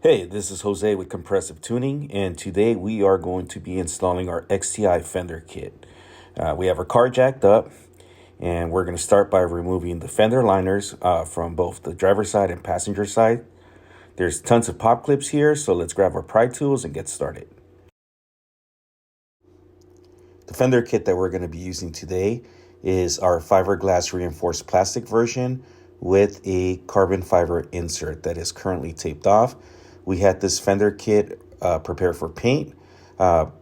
Hey, this is Jose with Compressive Tuning, and today we are going to be installing our XTI-Fender Kit. We have our car jacked up, and we're going to start by removing the fender liners from both the driver's side and passenger side. There's tons of pop clips here, so let's grab our pry tools and get started. The fender kit that we're going to be using today is our fiberglass reinforced plastic version with a carbon fiber insert that is currently taped off. We had this fender kit prepared for paint.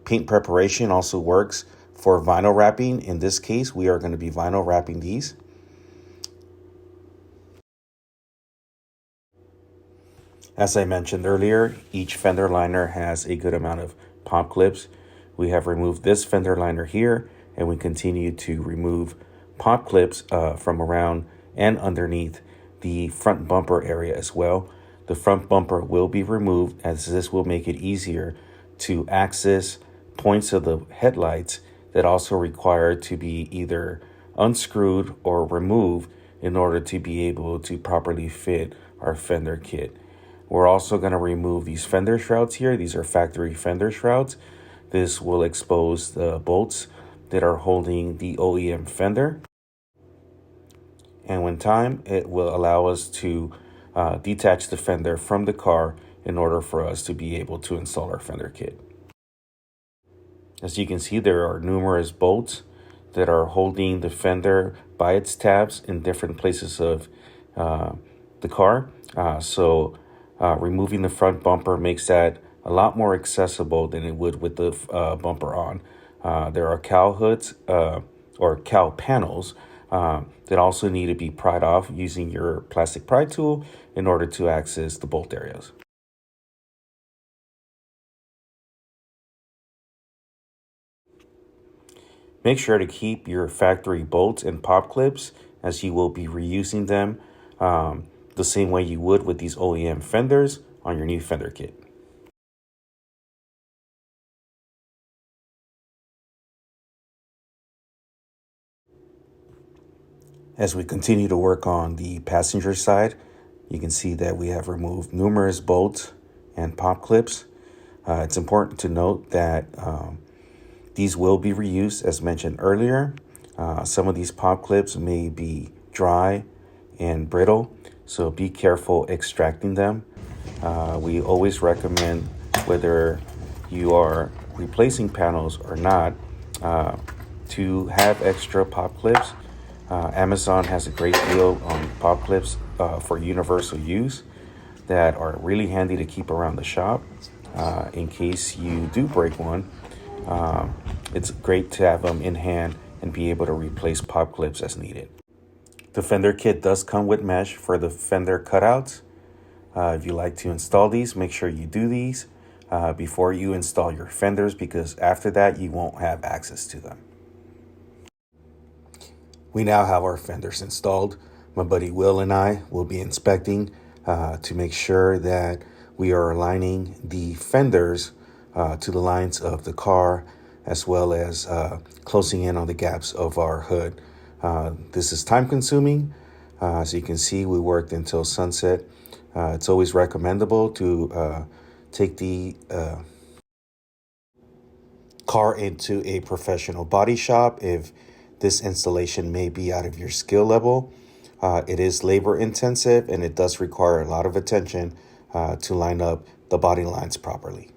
Paint preparation also works for vinyl wrapping. In this case, we are going to be vinyl wrapping these. As I mentioned earlier, each fender liner has a good amount of pop clips. We have removed this fender liner here, and we continue to remove pop clips from around and underneath the front bumper area as well. The front bumper will be removed, as this will make it easier to access points of the headlights that also require to be either unscrewed or removed in order to be able to properly fit our fender kit. We're also going to remove these fender shrouds here. These are factory fender shrouds. This will expose the bolts that are holding the OEM fender. And when time, it will allow us to detach the fender from the car in order for us to be able to install our fender kit. As you can see, there are numerous bolts that are holding the fender by its tabs in different places of the car. Removing the front bumper makes that a lot more accessible than it would with the bumper on. There are cowl hoods or cowl panels that also need to be pried off using your plastic pry tool in order to access the bolt areas. Make sure to keep your factory bolts and pop clips, as you will be reusing them the same way you would with these OEM fenders on your new fender kit. As we continue to work on the passenger side, you can see that we have removed numerous bolts and pop clips. It's important to note that these will be reused, as mentioned earlier. Some of these pop clips may be dry and brittle, so be careful extracting them. We always recommend, whether you are replacing panels or not, to have extra pop clips. Amazon has a great deal on pop clips for universal use that are really handy to keep around the shop. In case you do break one, it's great to have them in hand and be able to replace pop clips as needed. The fender kit does come with mesh for the fender cutouts. If you like to install these, make sure you do these before you install your fenders, because after that you won't have access to them. We now have our fenders installed. My buddy Will and I will be inspecting to make sure that we are aligning the fenders to the lines of the car, as well as closing in on the gaps of our hood. This is time consuming. As you can see, we worked until sunset. It's always recommendable to take the car into a professional body shop if this installation may be out of your skill level. It is labor intensive, and it does require a lot of attention to line up the body lines properly.